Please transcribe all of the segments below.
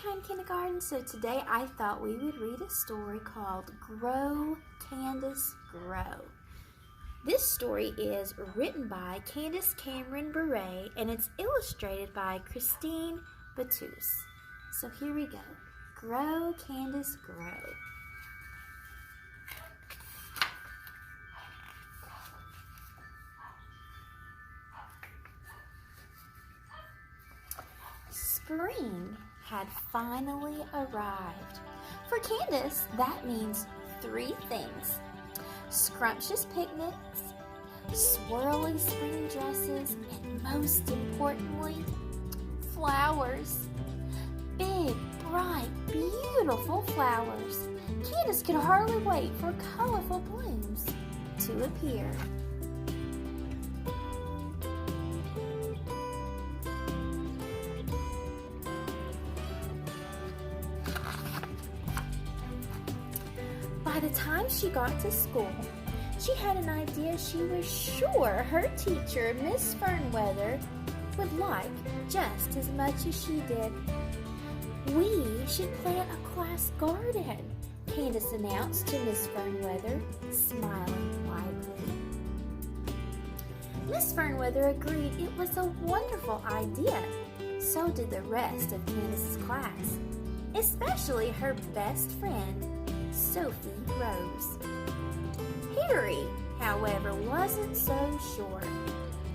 Kind Kindergarten. So today I thought we would read a story called Grow, Candace, Grow. This story is written by Candace Cameron Bure and it's illustrated by Christine Battus. So here we go. Grow, Candace, Grow. Spring had finally arrived. For Candace, that means three things: scrumptious picnics, swirly spring dresses, and most importantly, flowers. Big, bright, beautiful flowers. Candace could hardly wait for colorful blooms to appear. By the time she got to school, she had an idea she was sure her teacher, Miss Fernweather, would like just as much as she did. "We should plant a class garden," Candace announced to Miss Fernweather, smiling widely. Miss Fernweather agreed it was a wonderful idea. So did the rest of Candace's class, especially her best friend, Sophie Rose. Harry, however, wasn't so sure.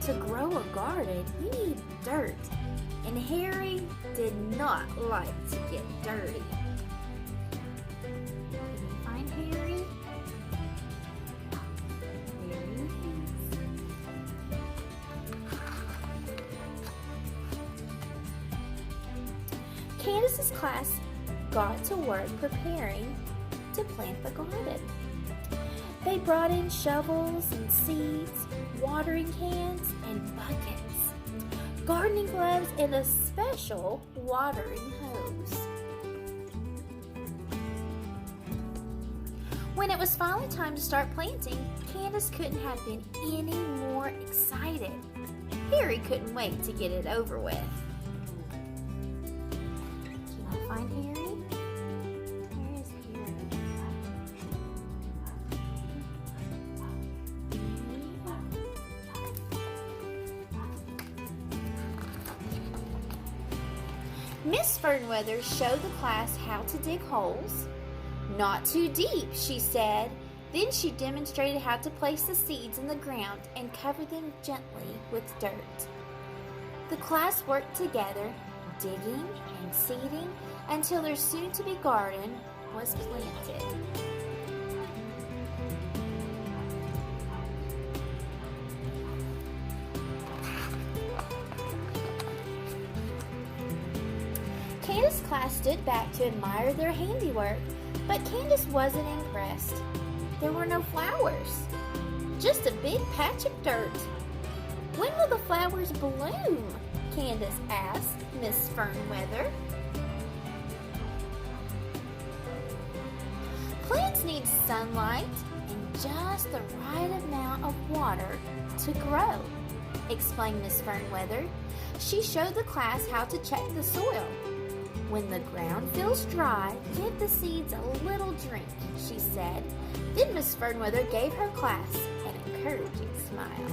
To grow a garden, you need dirt, and Harry did not like to get dirty. Can you find Harry? There he is. Candace's class got to work preparing to plant the garden. They brought in shovels and seeds, watering cans and buckets, gardening gloves, and a special watering hose. When it was finally time to start planting, Candace couldn't have been any more excited. Harry couldn't wait to get it over with. Can you find Harry? Miss Fernweather showed the class how to dig holes. "Not too deep," she said. Then she demonstrated how to place the seeds in the ground and cover them gently with dirt. The class worked together, digging and seeding until their soon-to-be garden was planted. Candace's class stood back to admire their handiwork, but Candace wasn't impressed. There were no flowers, just a big patch of dirt. "When will the flowers bloom?" Candace asked Miss Fernweather. "Plants need sunlight and just the right amount of water to grow," explained Miss Fernweather. She showed the class how to check the soil. "When the ground feels dry, give the seeds a little drink," she said. Then Miss Fernweather gave her class an encouraging smile.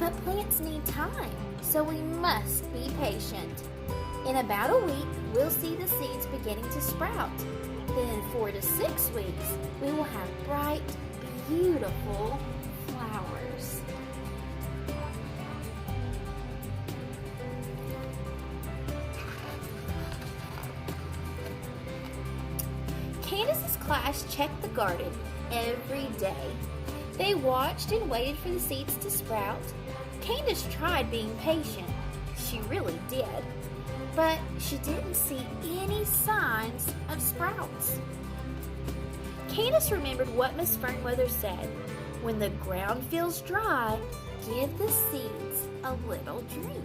"But plants need time, so we must be patient. In about a week, we'll see the seeds beginning to sprout. Then in 4 to 6 weeks, we will have bright, beautiful flowers." Candace's class checked the garden every day. They watched and waited for the seeds to sprout. Candace tried being patient. She really did. But she didn't see any signs of sprouts. Candace remembered what Miss Fernweather said. "When the ground feels dry, give the seeds a little drink."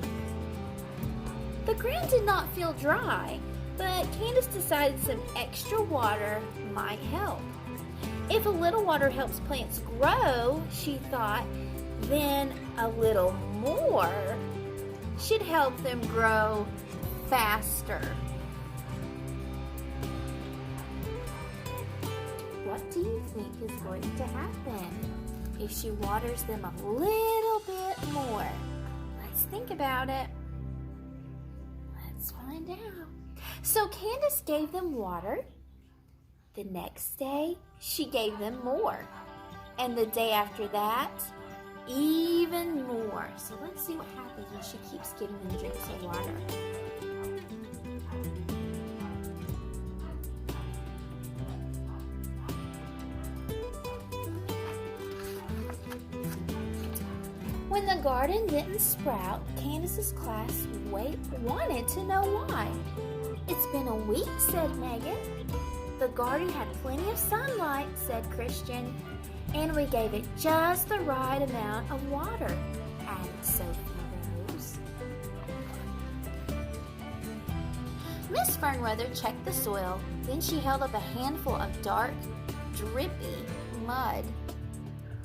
The ground did not feel dry, but Candace decided some extra water might help. If a little water helps plants grow, she thought, then a little more should help them grow faster. what do you think is going to happen if she waters them a little bit more? Let's think about it. Let's find out. So Candace gave them water. The next day, she gave them more. And the day after that, even more. So let's see what happens when she keeps giving them drinks of water. When the garden didn't sprout, Candace's class wanted to know why. It's been a week, said Megan. The garden had plenty of sunlight, said Christian, and we gave it just the right amount of water, added Sophie Rose. Miss Fernweather checked the soil, then she held up a handful of dark, drippy mud.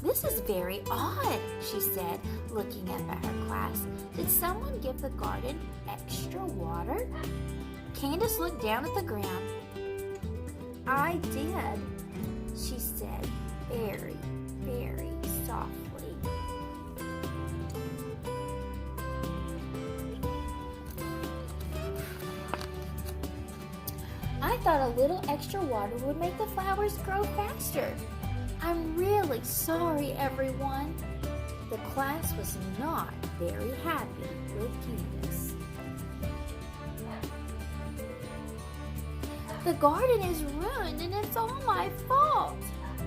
This is very odd, she said, looking up at her class. Did someone give the garden extra water? Candace looked down at the ground. I did, she said, very, very softly. I thought a little extra water would make the flowers grow faster. I'm really sorry, everyone. The class was not very happy with Candace. The garden is ruined and it's all my fault,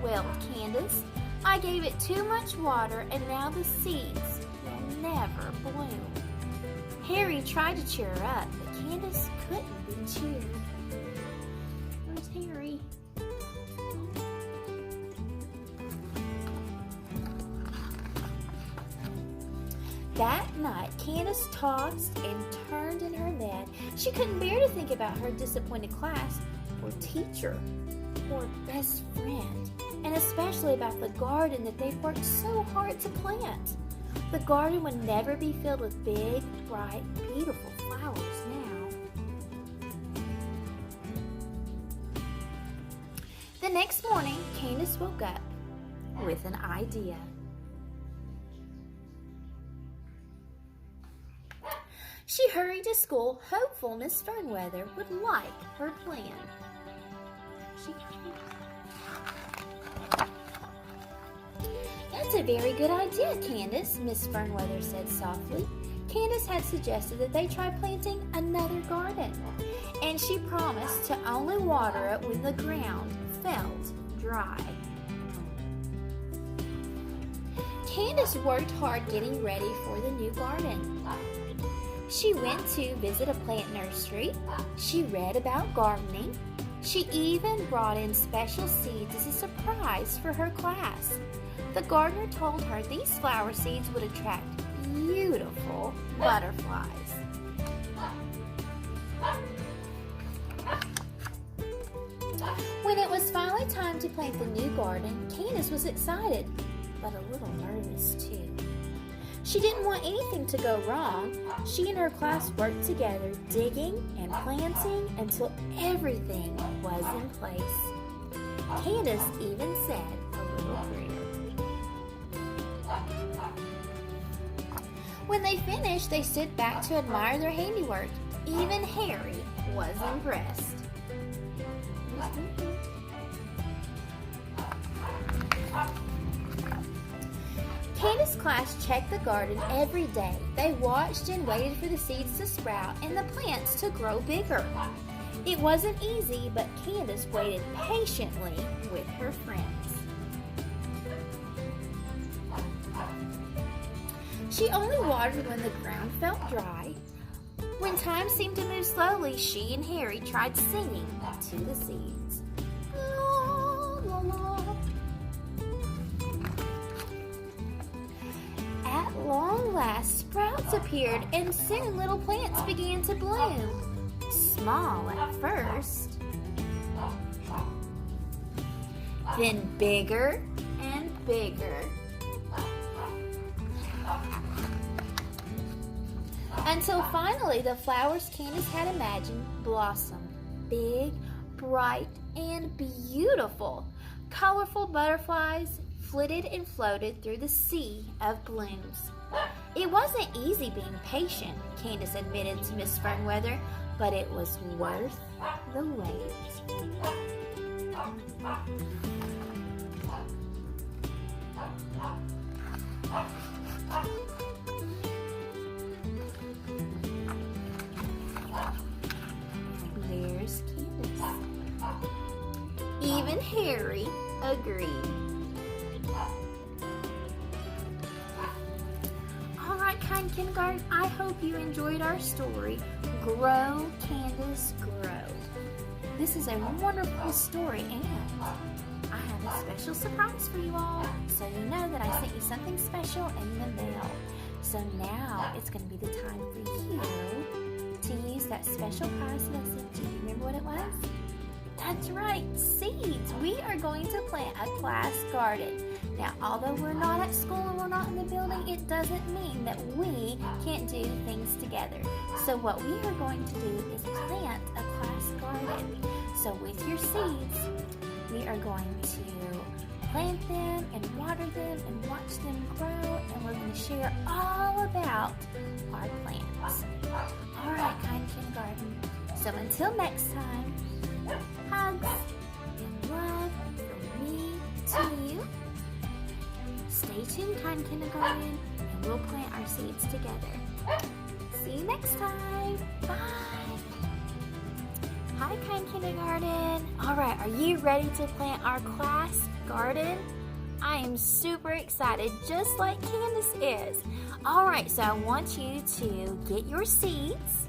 wailed Candace. I gave it too much water and now the seeds will never bloom. Harry tried to cheer her up, but Candace couldn't be cheered. Where's Harry? That night, Candace tossed and turned in her bed. She couldn't bear to think about her disappointed class, or teacher, or best friend, and especially about the garden that they'd worked so hard to plant. The garden would never be filled with big, bright, beautiful flowers now. The next morning, Candace woke up with an idea. She hurried to school, hopeful Miss Fernweather would like her plan. That's a very good idea, Candace, Miss Fernweather said softly. Candace had suggested that they try planting another garden, and she promised to only water it when the ground felt dry. Candace worked hard getting ready for the new garden. She went to visit a plant nursery. She read about gardening. She even brought in special seeds as a surprise for her class. The gardener told her these flower seeds would attract beautiful butterflies. When it was finally time to plant the new garden, Candace was excited, but a little nervous too. She didn't want anything to go wrong. She and her class worked together, digging and planting until everything was in place. Candace even said a little prayer. When they finished, they stood back to admire their handiwork. Even Harry was impressed. Candace's class checked the garden every day. They watched and waited for the seeds to sprout and the plants to grow bigger. It wasn't easy, but Candace waited patiently with her friends. She only watered when the ground felt dry. When time seemed to move slowly, she and Harry tried singing to the seeds. La, la, la. At long last, sprouts appeared and soon little plants began to bloom. Small at first, then bigger and bigger, until finally the flowers Candace had imagined blossomed, big, bright, and beautiful. Colorful butterflies flitted and floated through the sea of blooms. It wasn't easy being patient, Candace admitted to Miss Springweather, but it was worth the wait. There's Candace. Even Harry agreed. All right, kind kindergarten, I hope you enjoyed our story, Grow, Candace, Grow. This is a wonderful story, and I have a special surprise for you all, so you know that I sent you something special in the mail. So now it's going to be the time for you to use that special prize that I sent you. Do you remember what it was? That's right, seeds. We are going to plant a class garden. Now, although we're not at school and we're not in the building, it doesn't mean that we can't do things together. So what we are going to do is plant a class garden. So with your seeds, we are going to plant them and water them and watch them grow, and we're going to share all about our plants. All right, kind kindergarten. So until next time, hugs and love from me to you. Stay tuned, kind kindergarten, and we'll plant our seeds together. See you next time. Bye. Hi, kind kindergarten. All right, are you ready to plant our class garden? I am super excited, just like Candace is. All right, so I want you to get your seeds.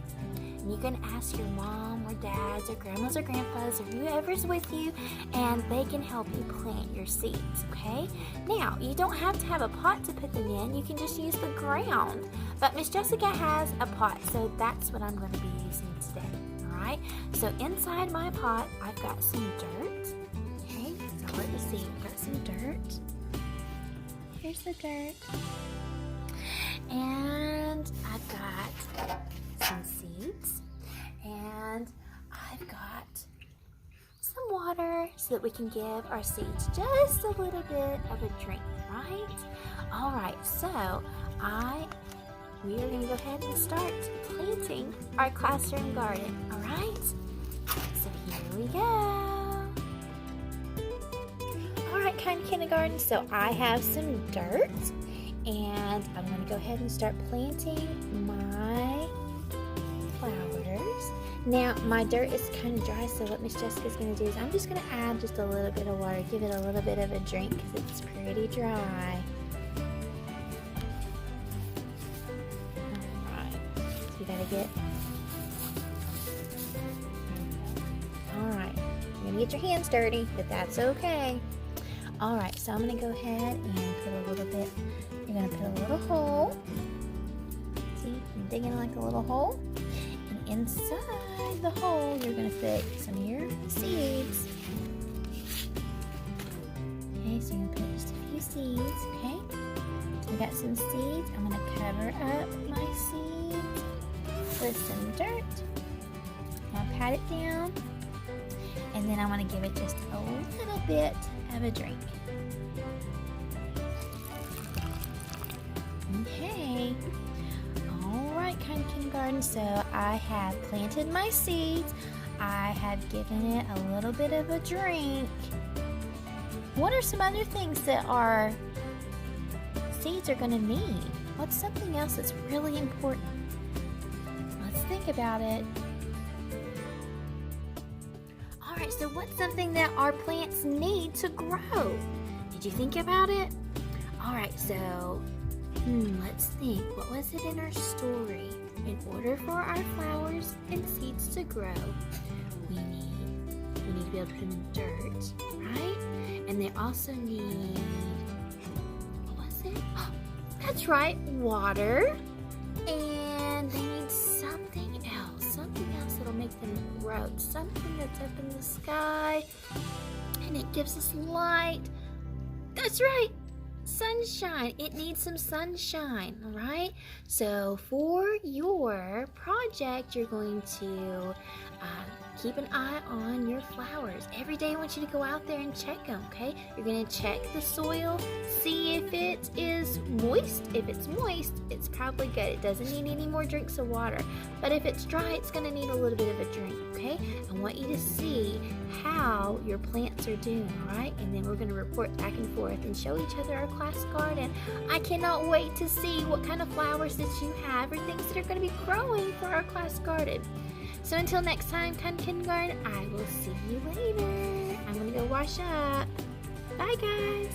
You can ask your mom or dads or grandmas or grandpas or whoever's with you, and they can help you plant your seeds, okay? Now, you don't have to have a pot to put them in. You can just use the ground. But Miss Jessica has a pot, so that's what I'm going to be using today, all right? So inside my pot, I've got some dirt. Okay, so let me see. I've got some dirt. Here's the dirt. And I've got some seeds, and I've got some water so that we can give our seeds just a little bit of a drink, right? All right, so we are going to go ahead and start planting our classroom garden, all right? So here we go. All right, kind kindergarten, so I have some dirt, and I'm going to go ahead and start planting my flowers. Now, my dirt is kind of dry, so what Miss Jessica's going to do is I'm just going to add just a little bit of water, give it a little bit of a drink because it's pretty dry. Alright, so you got to get... Alright, you're going to get your hands dirty, but that's okay. Alright, so I'm going to go ahead and put a little bit... You're going to put a little hole. See, I'm digging like a little hole. And inside the hole, you're going to put some of your seeds. Okay, so you're going to put just a few seeds, okay? I got some seeds. I'm going to cover up my seeds with some dirt. I'll pat it down. And then I want to give it just a little bit of a drink. Okay, all right, kind kindergarten, so I have planted my seeds. I have given it a little bit of a drink. What are some other things that our seeds are going to need? What's something else that's really important? Let's think about it. All right, so what's something that our plants need to grow? Did you think about it? All right, so let's think. What was it in our story? In order for our flowers and seeds to grow, we need to be able to put them in dirt, right? And they also need, what was it? Oh, that's right, water. And they need something else that'll make them grow. Something that's up in the sky and it gives us light. That's right. Sunshine. It needs some sunshine, all right? So for your project, you're going to keep an eye on your flowers. Every day I want you to go out there and check them, okay? You're going to check the soil, see if it is moist. If it's moist, it's probably good. It doesn't need any more drinks of water. But if it's dry, it's going to need a little bit of a drink, okay? I want you to see how your plants are doing, all right? And then we're going to report back and forth and show each other our class garden. I cannot wait to see what kind of flowers that you have or things that are going to be growing for our class garden. So until next time, kindergarten, I will see you later. I'm going to go wash up. Bye, guys.